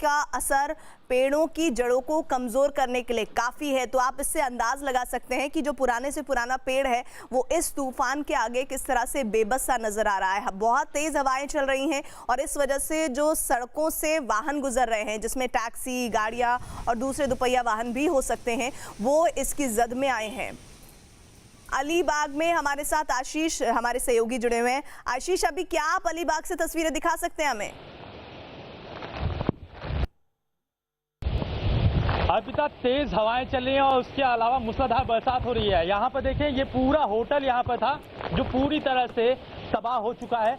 का असर पेड़ों की जड़ों को कमजोर करने के लिए काफी है। तो आप इससे अंदाज लगा सकते हैं कि जो पुराने से पुराना पेड़ है वो इस तूफान के आगे किस तरह से बेबस सा नजर आ रहा है। बहुत तेज हवाएं चल रही हैं और इस वजह से जो सड़कों से वाहन गुजर रहे हैं, जिसमें टैक्सी, गाड़ियां और दूसरे दोपहिया वाहन भी हो सकते हैं, वो इसकी जद में आए हैं। अलीबाग में हमारे साथ आशीष, हमारे सहयोगी, जुड़े हुए हैं। आशीष, अभी क्या आप अलीबाग से तस्वीरें दिखा सकते हैं हमें? अभी तक तेज हवाएं चल रही हैं और उसके अलावा मूसलाधार बरसात हो रही है। यहाँ पर देखें, ये पूरा होटल यहाँ पर था जो पूरी तरह से तबाह हो चुका है,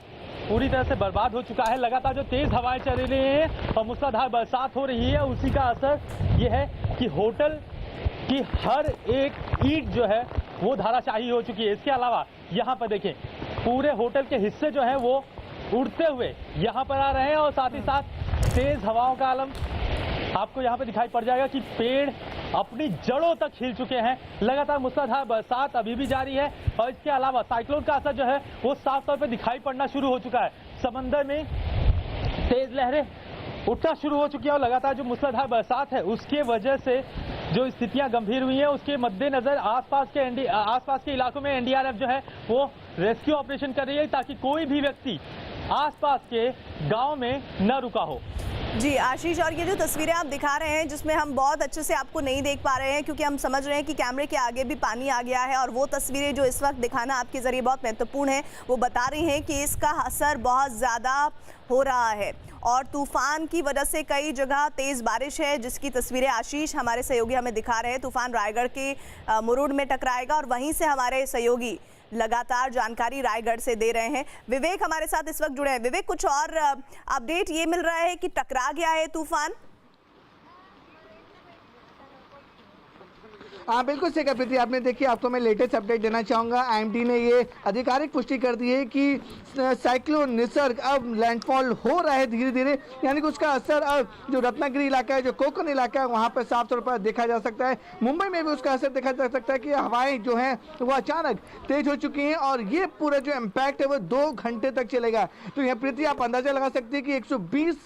पूरी तरह से बर्बाद हो चुका है। लगातार जो तेज हवाएं चल रही हैं और मूसलाधार बरसात हो रही है, उसी का असर ये है कि होटल की हर एक ईंट जो है वो धाराशाही हो चुकी है। इसके अलावा यहाँ पर देखें, पूरे होटल के हिस्से जो है वो उड़ते हुए यहाँ पर आ रहे हैं और साथ ही साथ तेज हवाओं का आलम आपको यहाँ पे दिखाई पड़ जाएगा कि पेड़ अपनी जड़ों तक हिल चुके हैं। लगातार मूसलाधार बरसात अभी भी जारी है और इसके अलावा साइक्लोन का असर जो है वो साफ तौर पे दिखाई पड़ना शुरू हो चुका है। समंदर में तेज लहरें उठना शुरू हो चुकी है और लगातार जो मूसलाधार बरसात है उसके वजह से जो स्थितियां गंभीर हुई हैं, उसके मद्देनजर आसपास के इलाकों में एनडीआरएफ जो है वो रेस्क्यू ऑपरेशन कर रही है ताकि कोई भी व्यक्ति आसपास के गांव में न रुका हो। जी आशीष, और ये जो तस्वीरें आप दिखा रहे हैं जिसमें हम बहुत अच्छे से आपको नहीं देख पा रहे हैं क्योंकि हम समझ रहे हैं कि कैमरे के आगे भी पानी आ गया है, और वो तस्वीरें जो इस वक्त दिखाना आपके जरिए बहुत महत्वपूर्ण है, वो बता रही हैं कि इसका असर बहुत ज़्यादा हो रहा है और तूफान की वजह से कई जगह तेज़ बारिश है, जिसकी तस्वीरें आशीष हमारे सहयोगी हमें दिखा रहे हैं। तूफान रायगढ़ के मुरुड में टकराएगा और वहीं से हमारे सहयोगी लगातार जानकारी रायगढ़ से दे रहे हैं। विवेक हमारे साथ इस वक्त जुड़े हैं। विवेक, कुछ और अपडेट ये मिल रहा है कि टकरा गया है तूफान? हाँ बिल्कुल सही कहा प्रीति आपने। देखिए, आपको मैं लेटेस्ट अपडेट देना चाहूँगा। आईएमडी ने ये आधिकारिक पुष्टि कर दी है कि साइक्लोन निसर्ग अब लैंडफॉल हो रहा है धीरे धीरे, यानी कि उसका असर अब जो रत्नागिरी इलाका है, जो कोकण इलाका है, वहाँ पर साफ तौर पर देखा जा सकता है। मुंबई में भी उसका असर देखा जा सकता है कि हवाएं जो हैं वो अचानक तेज हो चुकी हैं और ये पूरा जो इम्पैक्ट है वो 2 घंटे तक चलेगा। तो यहाँ प्रीति आप अंदाजा लगा सकते हैं कि 120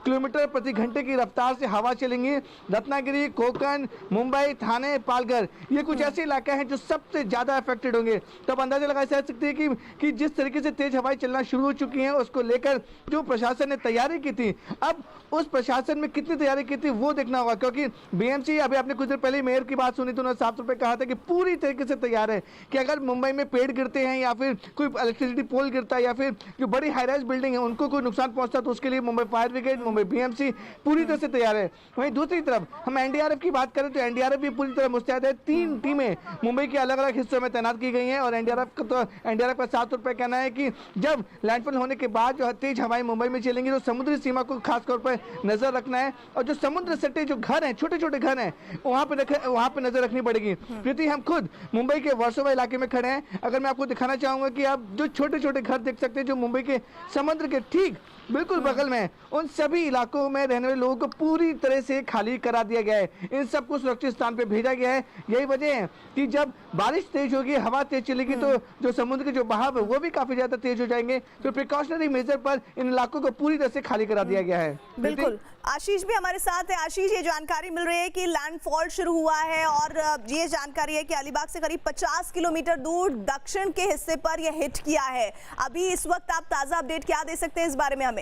किलोमीटर प्रति घंटे की रफ्तार से हवा चलेंगी। रत्नागिरी, कोकण, मुंबई, थाने, ये कुछ ऐसे इलाके हैं जो सबसे ज्यादा अफेक्टेड होंगे। तो अब अंदाजा लगाया जा सकते हैं कि जिस तरीके से तेज हवाएं चलना शुरू हो चुकी हैं, उसको लेकर जो प्रशासन ने तैयारी की थी, अब उस प्रशासन में कितनी तैयारी की थी वो देखना होगा। क्योंकि बीएमसी, अभी आपने कुछ देर पहले मेयर की बात सुनी तो उन्होंने साफ तौर पर कहा था कि पूरी तरीके से तैयार है कि अगर मुंबई में पेड़ गिरते हैं या फिर कोई इलेक्ट्रिसिटी पोल गिरता है या फिर जो बड़ी हाई राइज बिल्डिंग है उनको कोई नुकसान पहुंचता, तो उसके लिए Mumbai fire brigade, Mumbai BMC पूरी तरह से तैयार है। वहीं दूसरी तरफ हम एनडीआरएफ की बात करें तो एनडीआरएफ भी पूरी तरह मुस्तैद है। 3 टीमें मुंबई के अलग अलग हिस्सों में तैनात की गई हैं और एनडीआरएफ का साफ तौर पर कहना है कि जब लैंडफॉल होने के बाद जो तेज हवाएं मुंबई में चलेंगी तो समुद्री सीमा को खास तौर पर नजर रखना है और जो समुद्र सटे जो घर हैं, छोटे छोटे घर हैं, वहां पे नजर रखनी पड़ेगी। प्रीति, हम खुद मुंबई के वर्सोवा इलाके में खड़े हैं। अगर मैं आपको दिखाना चाहूंगा कि आप जो छोटे छोटे घर देख सकते हैं जो मुंबई के समुद्र के ठीक बिल्कुल बगल में, उन सभी इलाकों में रहने वाले लोगों को पूरी तरह से खाली करा दिया गया है। इन सबको सुरक्षित स्थान पे भेजा गया है। यही वजह है कि जब बारिश तेज होगी, हवा तेज चलेगी तो जो समुद्र के जो बहाव है वो भी काफी ज्यादा तेज हो जाएंगे। तो प्रिकॉशनरी मेजर पर इन इलाकों को पूरी तरह से खाली करा दिया गया है। बिल्कुल, आशीष भी हमारे साथ है। आशीष, ये जानकारी मिल रही है कि लैंडफॉल शुरू हुआ है और ये जानकारी है कि अलीबाग से करीब 50 किलोमीटर दूर दक्षिण के हिस्से पर यह हिट किया है। अभी इस वक्त आप ताजा अपडेट क्या दे सकते हैं इस बारे में हमें?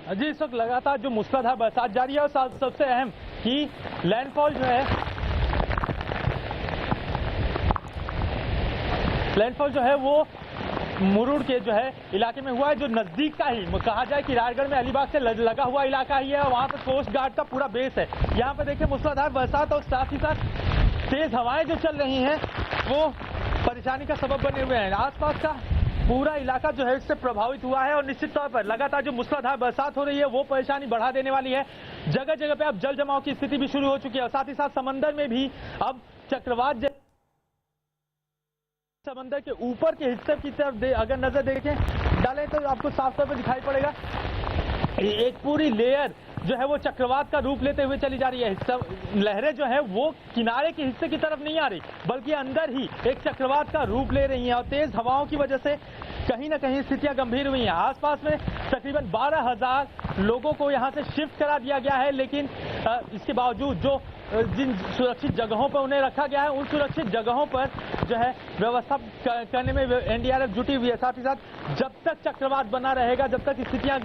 जी, इस वक्त लगातार जो मूसलाधार बरसात जारी है और सबसे अहम कि लैंडफॉल जो है वो मुरुड के जो है इलाके में हुआ है, जो नजदीक का ही कहा जाए कि रायगढ़ में अलीबाग से लगा हुआ इलाका ही है और वहां पर कोस्ट गार्ड का पूरा बेस है। यहाँ पे देखिए मूसलाधार बरसात और साथ ही साथ तेज हवाएं जो चल रही हैं वो परेशानी का सबब बने हुए हैं। आसपास का पूरा इलाका जो है इससे प्रभावित हुआ है और निश्चित तौर पर लगातार जो मूसलाधार बरसात हो रही है वो परेशानी बढ़ा देने वाली है। जगह जगह पे अब जल जमाव की स्थिति भी शुरू हो चुकी है और साथ ही साथ समंदर में भी अब चक्रवात समंदर के ऊपर के हिस्से की तरफ अगर नजर डालें तो आपको साफ तौर पर दिखाई पड़ेगा एक पूरी लेयर जो है वो चक्रवात का रूप लेते हुए चली जा रही है। सब लहरें जो है वो किनारे के हिस्से की तरफ नहीं आ रही, बल्कि अंदर ही एक चक्रवात का रूप ले रही हैं और तेज हवाओं की वजह से कहीं ना कहीं स्थितियां गंभीर हुई हैं। आसपास में तकरीबन 12,000 लोगों को यहां से शिफ्ट करा दिया गया है, लेकिन इसके बावजूद जो जिन सुरक्षित जगहों पर उन्हें रखा गया है, उन सुरक्षित जगहों पर जो है व्यवस्था करने में एनडीआरएफ जुटी हुई है। साथ ही साथ जब तक चक्रवात बना रहेगा, जब तक स्थितियां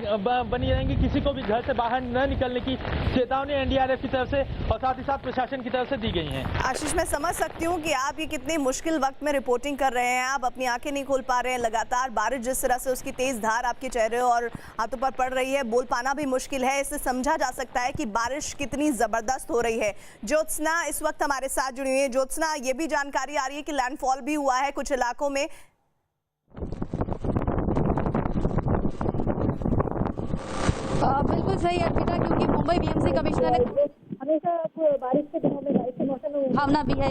बनी रहेंगी, किसी को भी घर से बाहर न निकलने की चेतावनी एनडीआरएफ की तरफ से और साथ ही साथ प्रशासन की तरफ से दी गई है। आशीष, मैं समझ सकती हूँ कि आप ये कितने मुश्किल वक्त में रिपोर्टिंग कर रहे हैं, आप अपनी आंखें नहीं खोल पा रहे हैं, लगातार बारिश जिस तरह से उसकी तेज धार आपके चेहरे और हाथों पर पड़ रही है, बोल पाना भी मुश्किल है। इससे समझा जा सकता है कि बारिश कितनी जबरदस्त हो रही है। ज्योत्सना इस वक्त हमारे साथ जुड़ी हुई है। ज्योत्सना, ये भी जानकारी आ रही है कि लैंडफॉल भी हुआ है कुछ इलाकों में। बिल्कुल सही अर्पिता, क्योंकि मुंबई बीएमसी कमिश्नर ने हमेशा बारिश के दिनों में, बारिश के मौसम में भावना भी है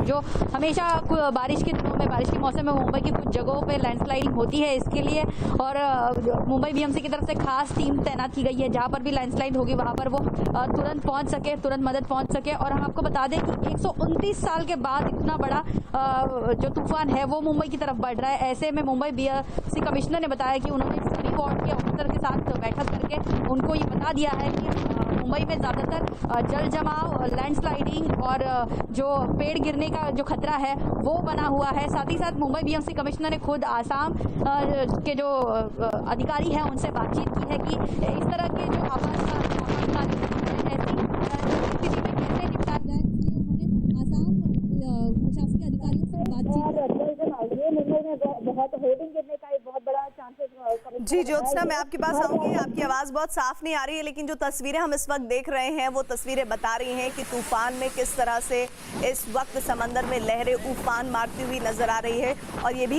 जो हमेशा बारिश के दिनों में, बारिश के मौसम में मुंबई की कुछ जगहों पे लैंडस्लाइडिंग होती है। इसके लिए और मुंबई बीएमसी की तरफ से खास टीम तैनात की गई है, जहां पर भी लैंडस्लाइड होगी वहां पर वो तुरंत पहुंच सके, तुरंत मदद पहुंच सके। और हम आपको बता दें कि 129 साल के बाद इतना बड़ा जो तूफान है वो मुंबई की तरफ बढ़ रहा है। ऐसे में मुंबई बीएमसी कमिश्नर ने बताया कि उन्होंने सभी वार्ड के ऑफिसर के साथ बैठक करके उनको ये बता दिया है कि मुंबई में ज़्यादातर जल जमाव, लैंडस्लाइडिंग और जो पेड़ गिरने का जो खतरा है वो बना हुआ है। साथ ही साथ मुंबई बीएमसी कमिश्नर ने खुद आसाम के जो अधिकारी हैं उनसे बातचीत की है कि इस तरह के जो आपातकालीन स्थिति में कैसे निपटा जाए। उन्होंने आसाम प्रशासनिक अधिकारियों से बातचीत मुंबई में बहुत होर्डिंग गिरने का एक बहुत बड़ा चांसेस। जी ज्योत्सना, मैं आपके पास आऊंगी। आपकी आवाज़ बहुत साफ नहीं आ रही है, लेकिन जो तस्वीरें हम इस वक्त देख रहे हैं वो तस्वीरें बता रही हैं कि तूफान में किस तरह से इस वक्त समंदर में लहरें उफान मारती हुई नजर आ रही है। और ये भी